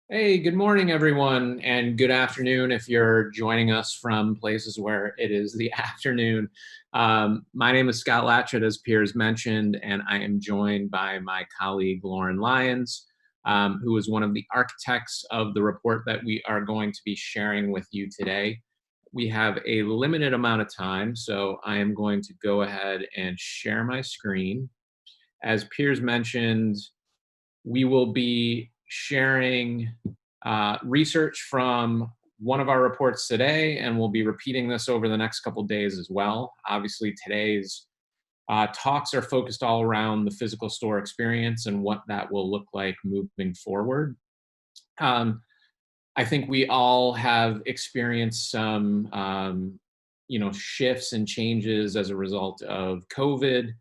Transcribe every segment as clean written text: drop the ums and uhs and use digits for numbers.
Hey, good morning, everyone, and good afternoon if you're joining us from places where it is the afternoon. My name is Scott Latchett, as Piers mentioned, and I am joined by my colleague Lauren Lyons, who is one of the architects of the report that we are going to be sharing with you today. We have a limited amount of time, so I am going to go ahead and share my screen. As Piers mentioned, we will be sharing research from one of our reports today, and we'll be repeating this over the next couple days as well. Obviously, today's talks are focused all around the physical store experience and what that will look like moving forward. Um, I think we all have experienced some, shifts and changes as a result of COVID,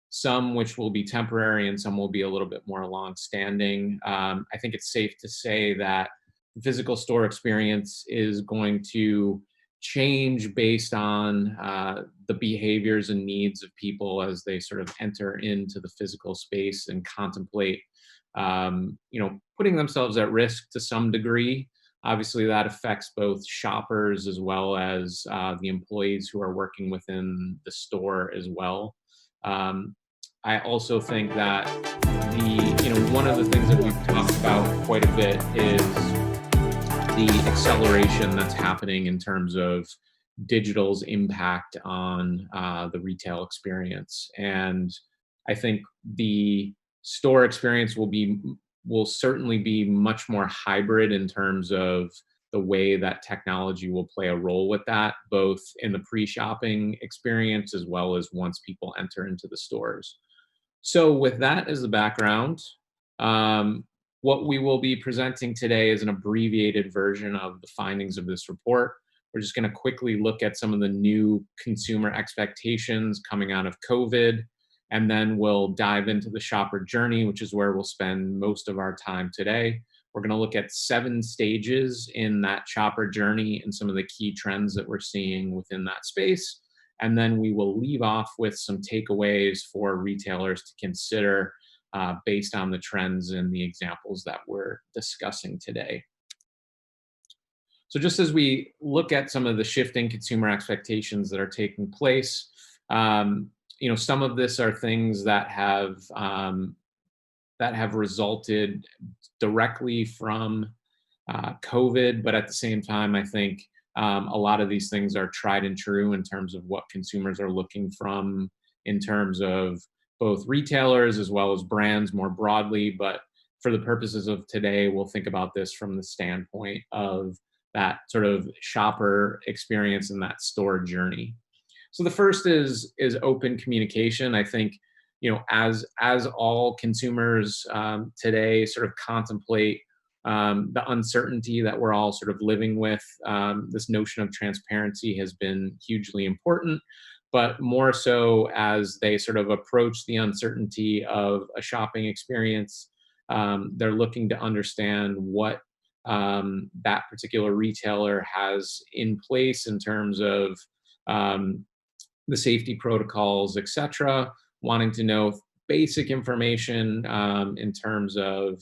some which will be temporary and some will be a little bit more long-standing. I think it's safe to say that the physical store experience is going to change based on the behaviors and needs of people as they sort of enter into the physical space and contemplate, putting themselves at risk to some degree. Obviously, that affects both shoppers as well as the employees who are working within the store as well. Um, I also think that one of the things that we've talked about quite a bit is the acceleration that's happening in terms of digital's impact on the retail experience. And I think the store experience will certainly be much more hybrid in terms of the way that technology will play a role with that, both in the pre-shopping experience as well as once people enter into the stores. So with that as the background, um, what we will be presenting today is an abbreviated version of the findings of this report. We're just going to quickly look at some of the new consumer expectations coming out of COVID, and then we'll dive into the shopper journey, which is where we'll spend most of our time today. We're going to look at 7 stages in that shopper journey and some of the key trends that we're seeing within that space. And then we will leave off with some takeaways for retailers to consider based on the trends and the examples that we're discussing today. So just as we look at some of the shifting consumer expectations that are taking place, some of this are things that have resulted directly from COVID, but at the same time, I think a lot of these things are tried and true in terms of what consumers are looking from in terms of both retailers as well as brands more broadly. But for the purposes of today, we'll think about this from the standpoint of that sort of shopper experience and that store journey. So the first is open communication. I think as all consumers today sort of contemplate the uncertainty that we're all sort of living with, this notion of transparency has been hugely important, but more so as they sort of approach the uncertainty of a shopping experience, they're looking to understand what that particular retailer has in place in terms of the safety protocols, et cetera, wanting to know basic information in terms of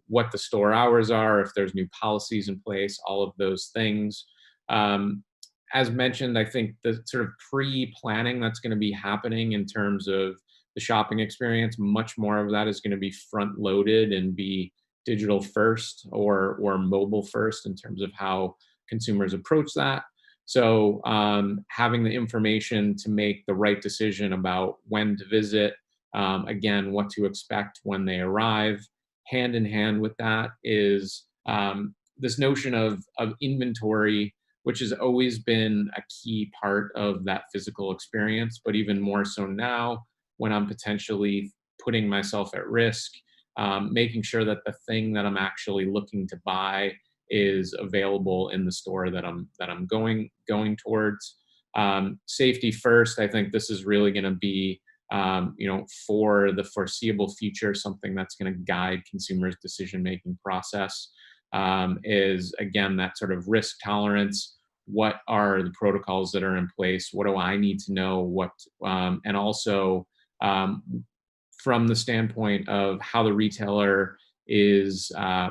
what the store hours are, if there's new policies in place, all of those things. As mentioned, I think the sort of pre-planning that's going to be happening in terms of the shopping experience, much more of that is going to be front-loaded and be digital first or mobile first in terms of how consumers approach that. So having the information to make the right decision about when to visit, again, what to expect when they arrive. Hand in hand with that is this notion of inventory, which has always been a key part of that physical experience, but even more so now when I'm potentially putting myself at risk, making sure that the thing that I'm actually looking to buy is available in the store that I'm going towards. Safety first. I think this is really going to be for the foreseeable future, something that's going to guide consumers' decision-making process. Is again that sort of risk tolerance. What are the protocols that are in place? What do I need to know? And also um, from the standpoint of how the retailer is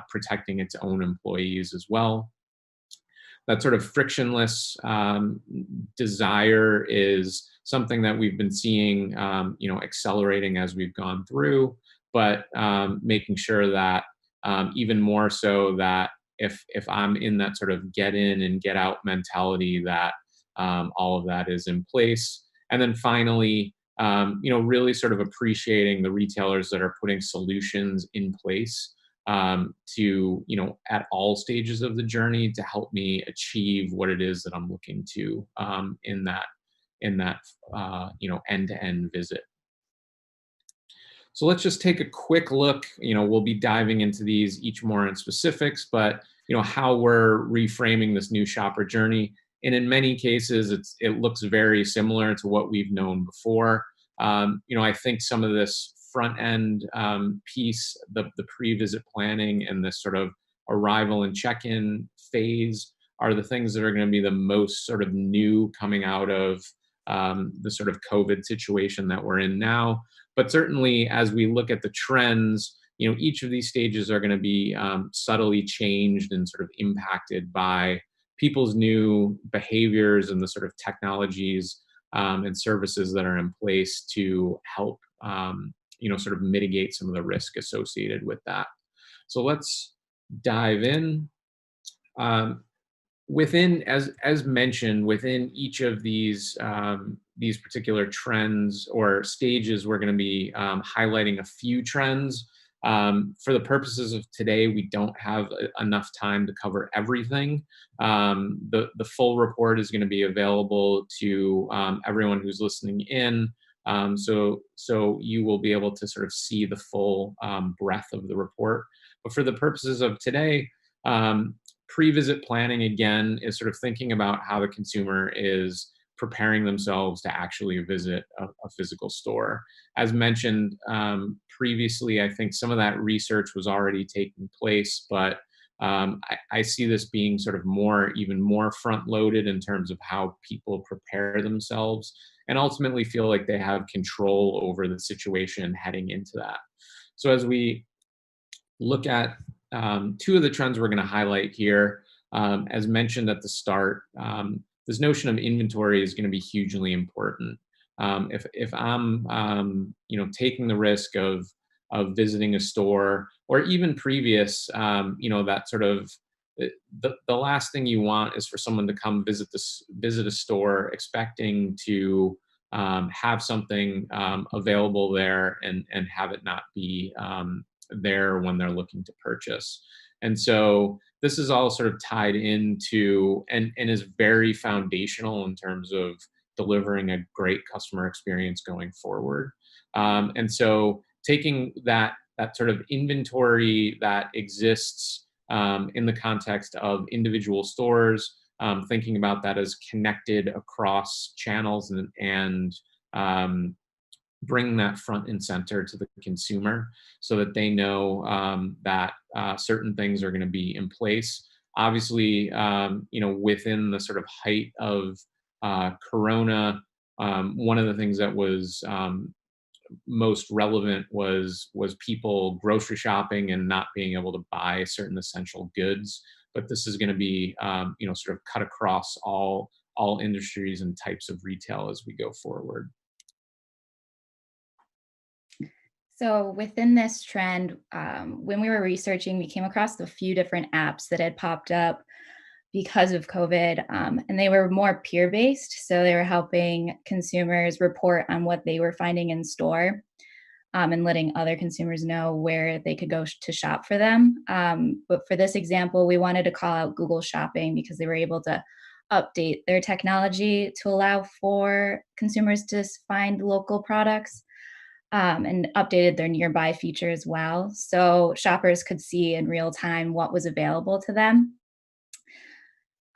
protecting its own employees as well. That sort of frictionless desire is something that we've been seeing, accelerating as we've gone through, but making sure that even more so that if I'm in that sort of get in and get out mentality, that all of that is in place. And then finally, really sort of appreciating the retailers that are putting solutions in place to, at all stages of the journey to help me achieve what it is that I'm looking to in that end-to-end visit. So let's just take a quick look. We'll be diving into these each more in specifics, but how we're reframing this new shopper journey. And in many cases, it looks very similar to what we've known before. I think some of this front end piece, the pre-visit planning and this sort of arrival and check-in phase are the things that are going to be the most sort of new coming out of the sort of COVID situation that we're in now. But certainly, as we look at the trends, each of these stages are going to be subtly changed and sort of impacted by people's new behaviors and the sort of technologies and services that are in place to help, sort of mitigate some of the risk associated with that. So let's dive in. Within, as mentioned, within each of these particular trends or stages, we're going to be highlighting a few trends. For the purposes of today, we don't have enough time to cover everything. The full report is going to be available to everyone who's listening in. So you will be able to sort of see the full breadth of the report. But for the purposes of today, pre-visit planning, again, is sort of thinking about how the consumer is preparing themselves to actually visit a physical store. As mentioned previously, I think some of that research was already taking place, but I see this being sort of even more front-loaded in terms of how people prepare themselves and ultimately feel like they have control over the situation heading into that. So as we look at two of the trends we're going to highlight here, as mentioned at the start, this notion of inventory is going to be hugely important. If I'm taking the risk of visiting a store, or even previous, that sort of the last thing you want is for someone to come visit a store expecting to have something available there and have it not be there when they're looking to purchase. And so this is all sort of tied into and is very foundational in terms of delivering a great customer experience going forward. And so taking that sort of inventory that exists in the context of individual stores, thinking about that as connected across channels and bring that front and center to the consumer so that they know that certain things are going to be in place. Obviously, within the sort of height of Corona, one of the things that was most relevant was people grocery shopping and not being able to buy certain essential goods. But this is going to be, sort of cut across all industries and types of retail as we go forward. So within this trend, when we were researching, we came across a few different apps that had popped up because of COVID, and they were more peer-based. So they were helping consumers report on what they were finding in store, and letting other consumers know where they could go to shop for them. But for this example, we wanted to call out Google Shopping because they were able to update their technology to allow for consumers to find local products, and updated their nearby feature as well. So shoppers could see in real time what was available to them.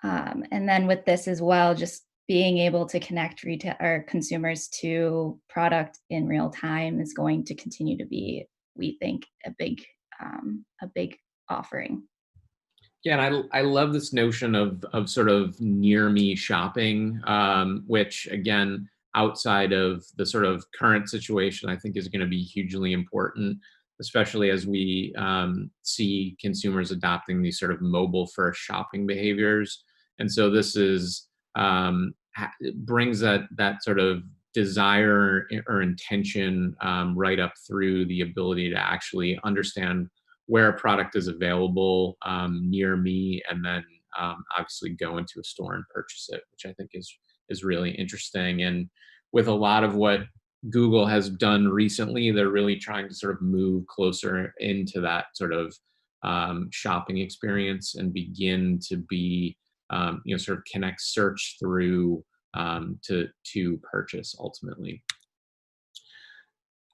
And then with this as well, just being able to connect retail or consumers to product in real time is going to continue to be, we think, a big offering. Yeah, and I love this notion of sort of near me shopping, which again, outside of the sort of current situation, I think is going to be hugely important, especially as we see consumers adopting these sort of mobile first shopping behaviors. And so this is brings that sort of desire or intention right up through the ability to actually understand where a product is available near me, and then obviously go into a store and purchase it, which I think is really interesting. And with a lot of what Google has done recently, they're really trying to sort of move closer into that sort of shopping experience and begin to be, sort of connect search through to purchase ultimately.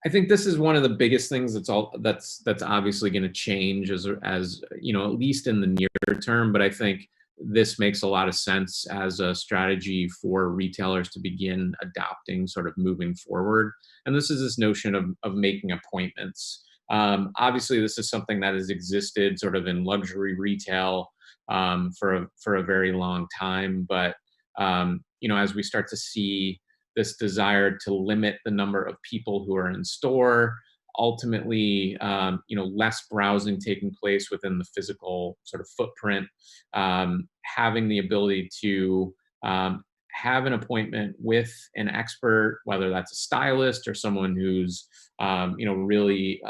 I think this is one of the biggest things that's obviously going to change as at least in the near term. But I think this makes a lot of sense as a strategy for retailers to begin adopting, sort of moving forward. And this is this notion of making appointments. Obviously, this is something that has existed sort of in luxury retail for a very long time. But as we start to see this desire to limit the number of people who are in store, ultimately, less browsing taking place within the physical sort of footprint, having the ability to have an appointment with an expert, whether that's a stylist or someone who's, really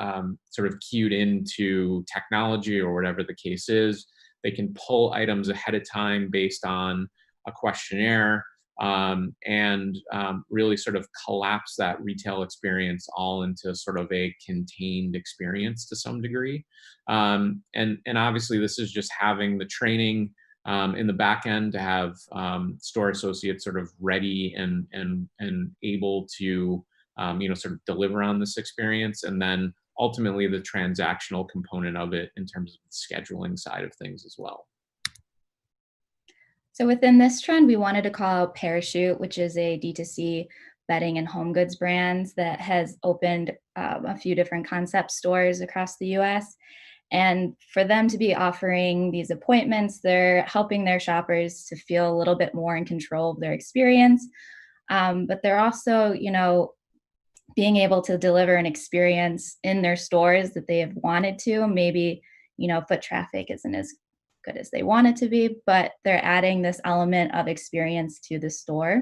sort of cued into technology or whatever the case is. They can pull items ahead of time based on a questionnaire, and really sort of collapse that retail experience all into sort of a contained experience to some degree. And obviously, this is just having the training in the back end to have store associates sort of ready and able to sort of deliver on this experience, and then ultimately the transactional component of it in terms of the scheduling side of things as well. So within this trend, we wanted to call out Parachute, which is a D2C bedding and home goods brand that has opened a few different concept stores across the US. And for them to be offering these appointments, they're helping their shoppers to feel a little bit more in control of their experience. But they're also, being able to deliver an experience in their stores that they have wanted to. Maybe, foot traffic isn't as good as they want it to be, but they're adding this element of experience to the store.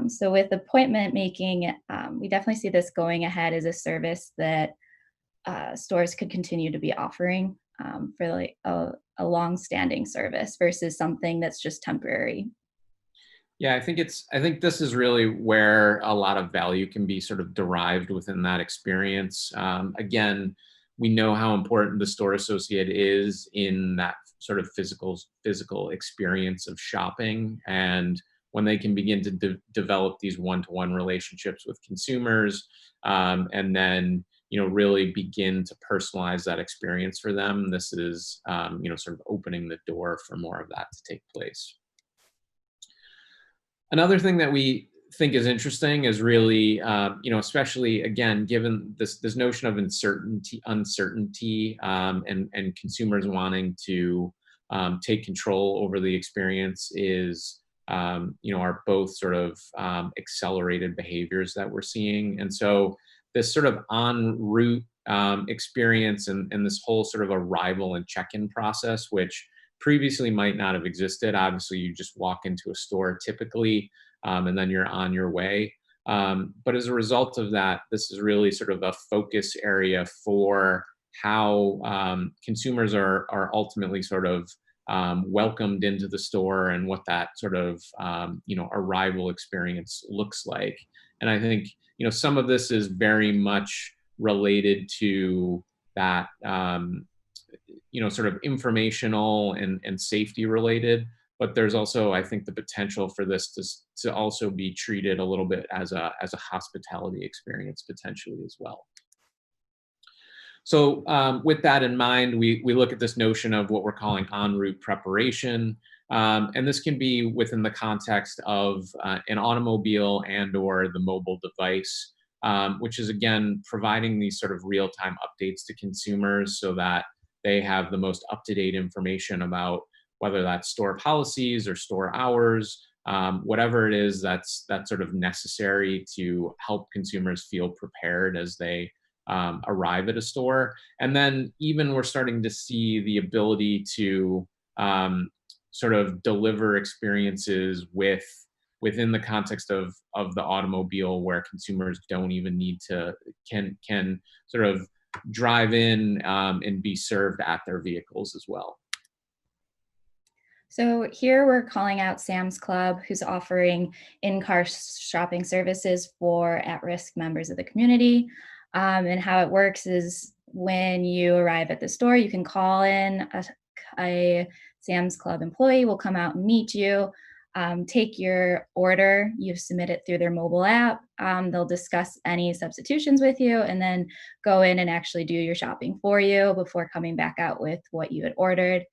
So with appointment making, we definitely see this going ahead as a service that stores could continue to be offering for like a long-standing service versus something that's just temporary. Yeah, I think this is really where a lot of value can be sort of derived within that experience. Again, we know how important the store associate is in that sort of physical experience of shopping, and when they can begin to develop these one-to-one relationships with consumers, and then really begin to personalize that experience for them, this is sort of opening the door for more of that to take place. Another thing that we think is interesting is really, especially again, given this notion of uncertainty, and consumers wanting to take control over the experience is, are both sort of accelerated behaviors that we're seeing. And so this sort of en route experience and this whole sort of arrival and check-in process, which previously might not have existed. Obviously, you just walk into a store typically, and then you're on your way. But as a result of that, this is really sort of a focus area for how consumers are ultimately sort of welcomed into the store and what that sort of arrival experience looks like. And I think some of this is very much related to that sort of informational and safety related, but there's also, I think, the potential for this to also be treated a little bit as a hospitality experience potentially as well. So with that in mind, we look at this notion of what we're calling en route preparation. And this can be within the context of an automobile and or the mobile device, which is, again, providing these sort of real-time updates to consumers so that they have the most up-to-date information about whether that's store policies or store hours, whatever it is that's sort of necessary to help consumers feel prepared as they arrive at a store. And then even we're starting to see the ability to sort of deliver experiences within the context of the automobile, where consumers don't even need to can sort of drive in and be served at their vehicles as well. So here we're calling out Sam's Club, who's offering in-car shopping services for at-risk members of the community. And how it works is when you arrive at the store, you can call in. A Sam's Club employee will come out and meet you, take your order. You submit it through their mobile app. They'll discuss any substitutions with you, and then go in and actually do your shopping for you before coming back out with what you had ordered.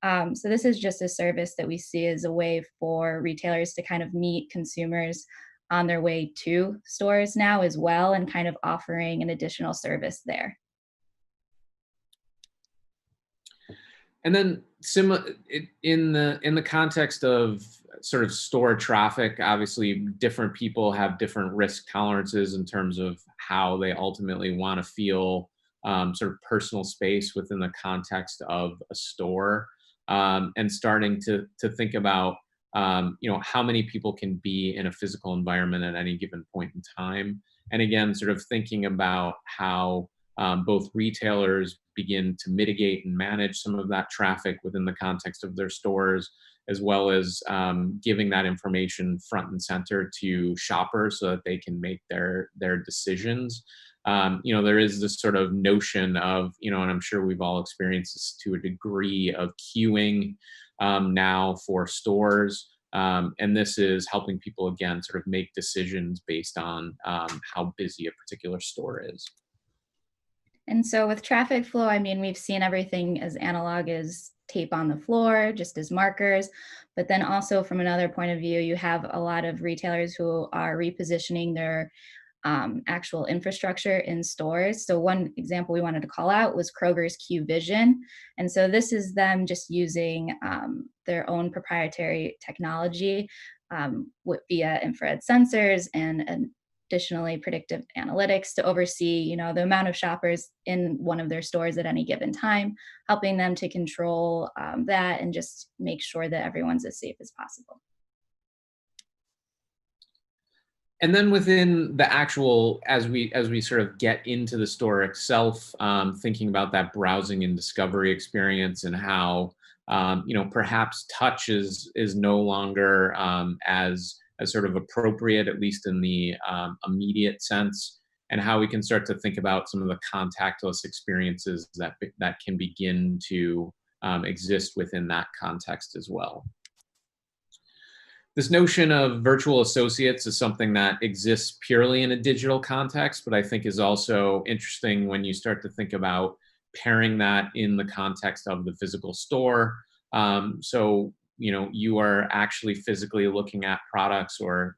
So this is just a service that we see as a way for retailers to kind of meet consumers on their way to stores now as well, and kind of offering an additional service there. And then in the context of sort of store traffic, obviously different people have different risk tolerances in terms of how they ultimately want to feel sort of personal space within the context of a store, and starting to think about how many people can be in a physical environment at any given point in time. And again, sort of thinking about how both retailers begin to mitigate and manage some of that traffic within the context of their stores, as well as giving that information front and center to shoppers so that they can make their decisions. There is this sort of notion of, and I'm sure we've all experienced this to a degree, of queuing now for stores. And this is helping people, again, sort of make decisions based on how busy a particular store is. And so with traffic flow, I mean, we've seen everything as analog as tape on the floor, just as markers. But then also from another point of view, you have a lot of retailers who are repositioning their actual infrastructure in stores. So one example we wanted to call out was Kroger's Q Vision. And so this is them just using their own proprietary technology via infrared sensors and additionally predictive analytics to oversee, the amount of shoppers in one of their stores at any given time, helping them to control that and just make sure that everyone's as safe as possible. And then within the actual, as we sort of get into the store itself, thinking about that browsing and discovery experience, and how perhaps touch is no longer as sort of appropriate, at least in the immediate sense, and how we can start to think about some of the contactless experiences that can begin to exist within that context as well. This notion of virtual associates is something that exists purely in a digital context, but I think is also interesting when you start to think about pairing that in the context of the physical store. So, you are actually physically looking at products or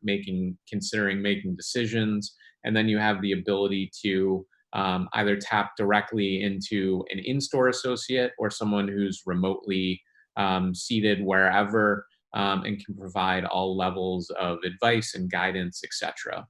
considering making decisions, and then you have the ability to either tap directly into an in-store associate or someone who's remotely seated wherever, and can provide all levels of advice and guidance, etc.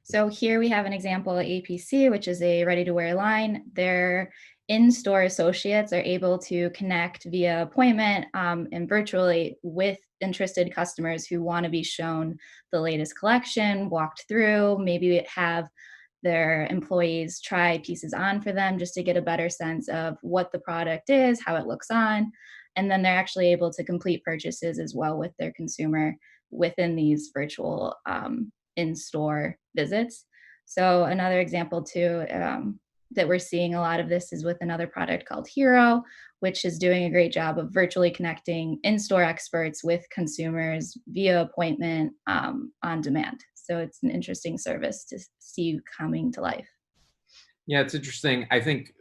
So here we have an example at APC, which is a ready-to-wear line. Their in-store associates are able to connect via appointment and virtually with interested customers who want to be shown the latest collection, walked through, maybe have their employees try pieces on for them just to get a better sense of what the product is, how it looks on. And then they're actually able to complete purchases as well with their consumer within these virtual in-store visits. So another example too, that we're seeing a lot of this is with another product called Hero, which is doing a great job of virtually connecting in-store experts with consumers via appointment on demand. So it's an interesting service to see coming to life. Yeah, it's interesting. I think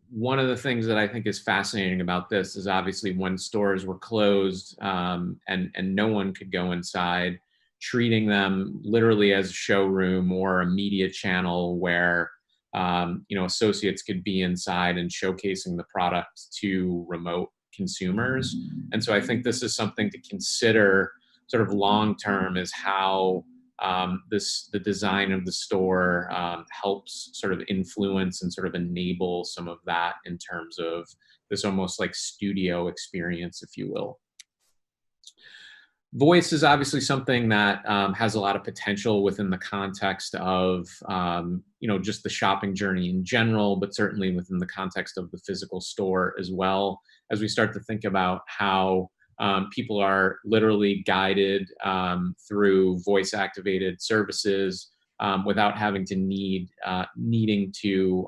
one of the things that I think is fascinating about this is obviously when stores were closed and no one could go inside, treating them literally as a showroom or a media channel where associates could be inside and showcasing the product to remote consumers. And so I think this is something to consider sort of long term, is how the design of the store helps sort of influence and sort of enable some of that in terms of this almost like studio experience, if you will. Voice is obviously something that has a lot of potential within the context of just the shopping journey in general, but certainly within the context of the physical store as well. As we start to think about how people are literally guided through voice-activated services without having to needing to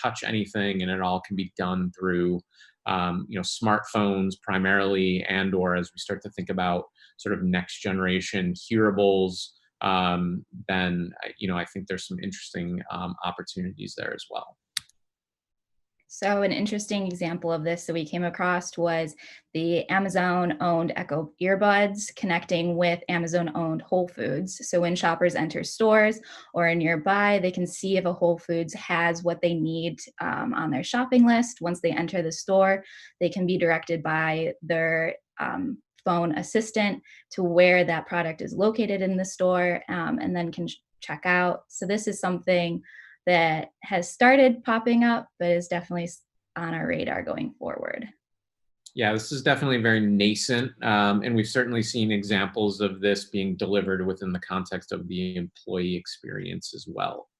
touch anything, and it all can be done through smartphones primarily, and/or as we start to think about sort of next generation hearables, then I think there's some interesting opportunities there as well. So an interesting example of this that we came across was the Amazon-owned Echo earbuds connecting with Amazon-owned Whole Foods. So when shoppers enter stores or are nearby, they can see if a Whole Foods has what they need on their shopping list. Once they enter the store, they can be directed by their phone assistant to where that product is located in the store, and then can check out. So this is something that has started popping up, but is definitely on our radar going forward. Yeah, this is definitely very nascent, and we've certainly seen examples of this being delivered within the context of the employee experience as well.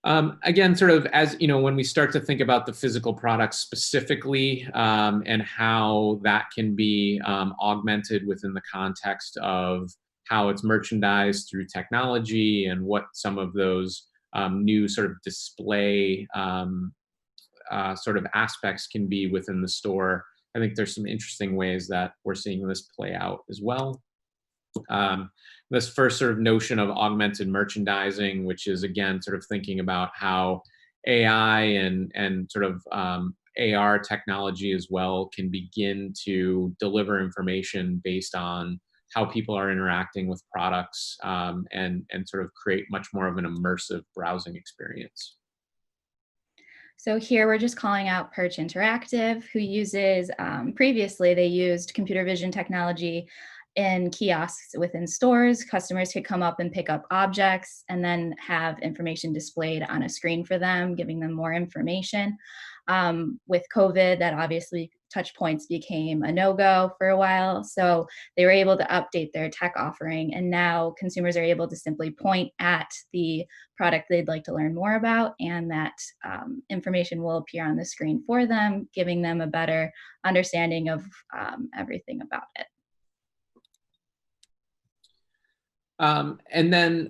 Again, sort of as when we start to think about the physical products specifically, and how that can be augmented within the context of how it's merchandised through technology and what some of those new sort of display sort of aspects can be within the store. I think there's some interesting ways that we're seeing this play out as well. This first sort of notion of augmented merchandising, which is again sort of thinking about how AI and sort of AR technology as well can begin to deliver information based on how people are interacting with products, and sort of create much more of an immersive browsing experience. So here we're just calling out Perch Interactive, who uses, previously they used computer vision technology in kiosks within stores. Customers could come up and pick up objects and then have information displayed on a screen for them, giving them more information. With COVID, that obviously touch points became a no-go for a while. So they were able to update their tech offering. And now consumers are able to simply point at the product they'd like to learn more about, and that information will appear on the screen for them, giving them a better understanding of everything about it. And then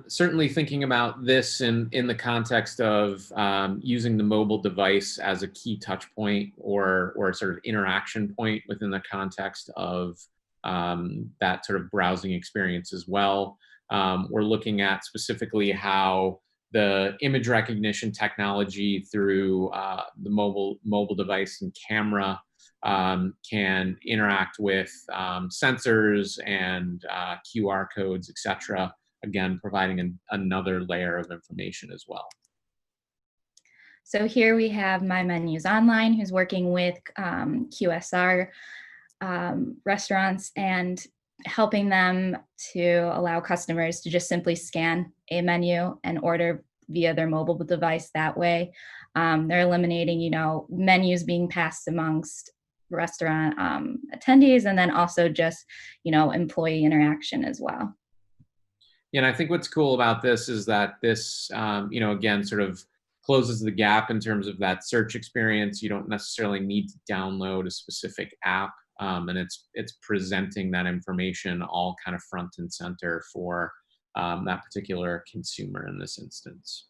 certainly thinking about this in the context of using the mobile device as a key touch point or sort of interaction point within the context of that sort of browsing experience as well. We're looking at specifically how the image recognition technology through the mobile device and camera can interact with sensors and QR codes, etc. Again, providing another layer of information as well. So here we have My Menus Online, who's working with QSR restaurants and helping them to allow customers to just simply scan a menu and order via their mobile device that way. They're eliminating, menus being passed amongst restaurant attendees, and then also just, employee interaction as well. Yeah, and I think what's cool about this is that this, again, sort of closes the gap in terms of that search experience. You don't necessarily need to download a specific app, and it's presenting that information all kind of front and center for that particular consumer in this instance.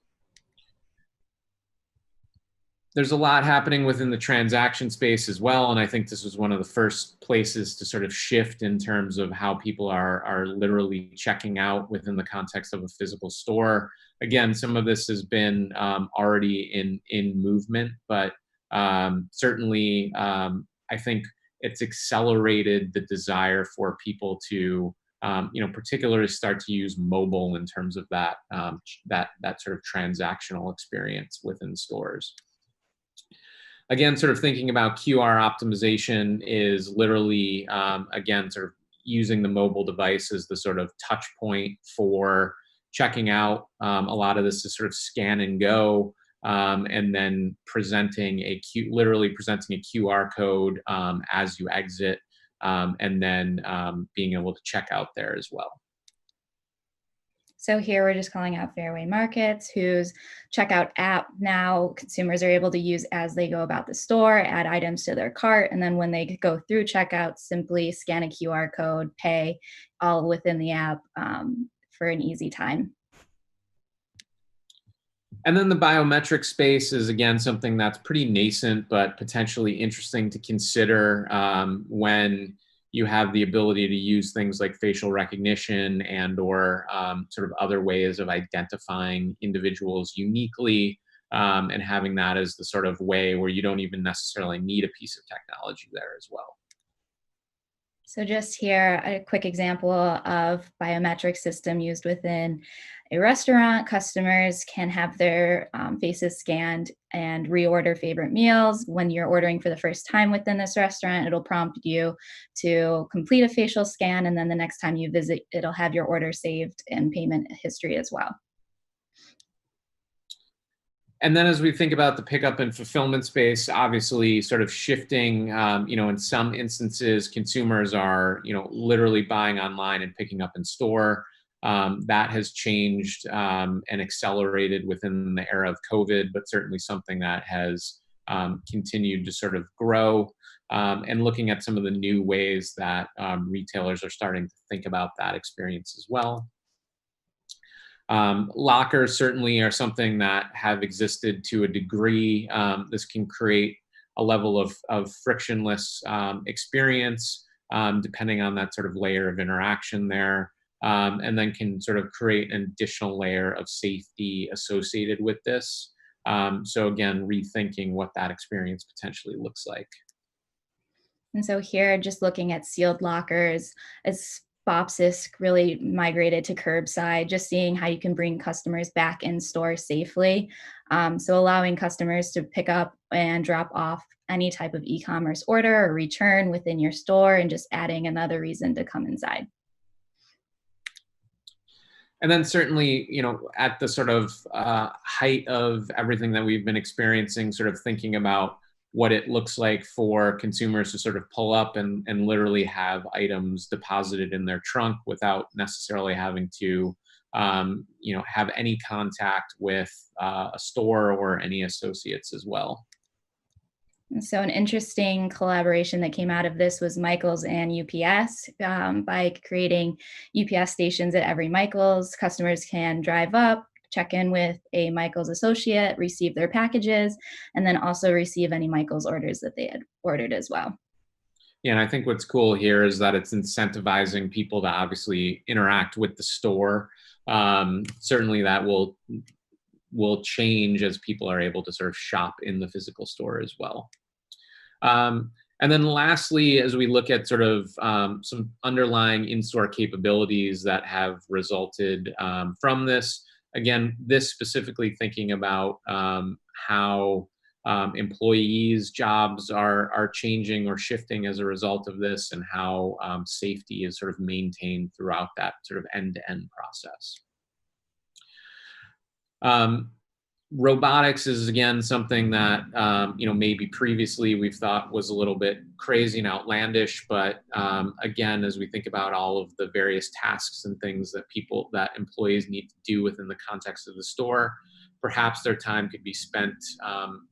There's a lot happening within the transaction space as well, and I think this was one of the first places to sort of shift in terms of how people are literally checking out within the context of a physical store. Again, some of this has been already in movement, but certainly I think it's accelerated the desire for people to particularly start to use mobile in terms of that that sort of transactional experience within stores. Again, sort of thinking about QR optimization is literally, again, sort of using the mobile device as the sort of touch point for checking out. A lot of this is sort of scan and go, and then literally presenting a QR code as you exit, and then being able to check out there as well. So here we're just calling out Fairway Markets, whose checkout app now consumers are able to use as they go about the store, add items to their cart, and then when they go through checkout, simply scan a QR code, pay, all within the app for an easy time. And then the biometric space is, again, something that's pretty nascent, but potentially interesting to consider when you have the ability to use things like facial recognition and/or sort of other ways of identifying individuals uniquely, and having that as the sort of way where you don't even necessarily need a piece of technology there as well. So just here, a quick example of biometric system used within a restaurant. Customers can have their faces scanned and reorder favorite meals. When you're ordering for the first time within this restaurant, it'll prompt you to complete a facial scan, and then the next time you visit, it'll have your order saved and payment history as well. And then as we think about the pickup and fulfillment space, obviously sort of shifting, in some instances, consumers are, literally buying online and picking up in store. That has changed and accelerated within the era of COVID, but certainly something that has continued to sort of grow, and looking at some of the new ways that retailers are starting to think about that experience as well. Lockers certainly are something that have existed to a degree. This can create a level of frictionless experience, depending on that sort of layer of interaction there, and then can sort of create an additional layer of safety associated with this. So again, rethinking what that experience potentially looks like. And so here, just looking at sealed lockers, as Bopsisk really migrated to curbside, just seeing how you can bring customers back in store safely. So allowing customers to pick up and drop off any type of e-commerce order or return within your store, and just adding another reason to come inside. And then certainly, at the sort of height of everything that we've been experiencing, sort of thinking about what it looks like for consumers to sort of pull up and literally have items deposited in their trunk without necessarily having to, have any contact with a store or any associates as well. And so an interesting collaboration that came out of this was Michaels and UPS. By creating UPS stations at every Michaels, customers can drive up, check in with a Michaels associate, receive their packages, and then also receive any Michaels orders that they had ordered as well. Yeah, and I think what's cool here is that it's incentivizing people to obviously interact with the store. Certainly that will change as people are able to sort of shop in the physical store as well. And then lastly, as we look at sort of some underlying in-store capabilities that have resulted from this, again, this specifically thinking about how employees' jobs are changing or shifting as a result of this, and how safety is sort of maintained throughout that sort of end-to-end process. Robotics is, again, something that maybe previously we've thought was a little bit crazy and outlandish, but again, as we think about all of the various tasks and things that employees need to do within the context of the store, perhaps their time could be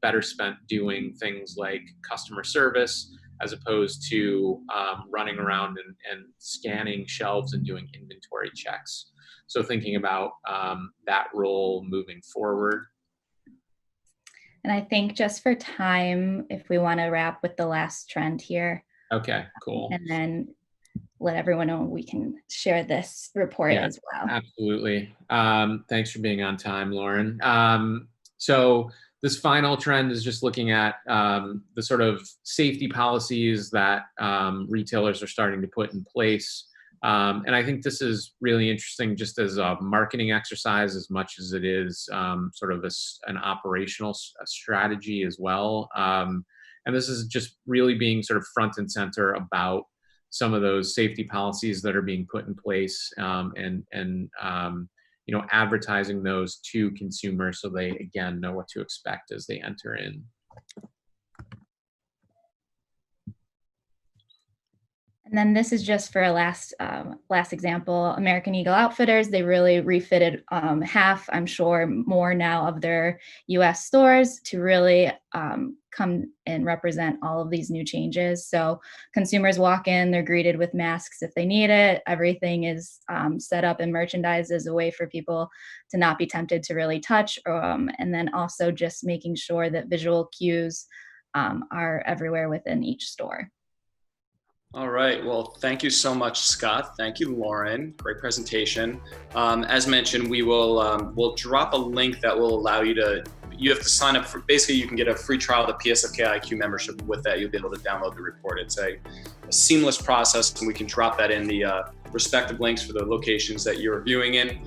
better spent doing things like customer service, as opposed to running around and scanning shelves and doing inventory checks. So thinking about that role moving forward. And I think just for time, if we want to wrap with the last trend here. Okay, cool. And then let everyone know we can share this report as well. Absolutely. Thanks for being on time, Lauren. So this final trend is just looking at the sort of safety policies that retailers are starting to put in place. And I think this is really interesting just as a marketing exercise as much as it is sort of an operational strategy as well. And this is just really being sort of front and center about some of those safety policies that are being put in place, and advertising those to consumers so they again know what to expect as they enter in. And then this is just for a last example, American Eagle Outfitters. They really refitted half, I'm sure more now, of their US stores to really come and represent all of these new changes. So consumers walk in, they're greeted with masks if they need it. Everything is set up and merchandised as a way for people to not be tempted to really touch. And then also just making sure that visual cues are everywhere within each store. All right. Well, thank you so much, Scott. Thank you, Lauren. Great presentation. As mentioned, we'll drop a link that will allow you to. You have to sign up for. Basically, you can get a free trial of the PSFK IQ membership. With that, you'll be able to download the report. It's a seamless process, and we can drop that in the respective links for the locations that you're viewing in.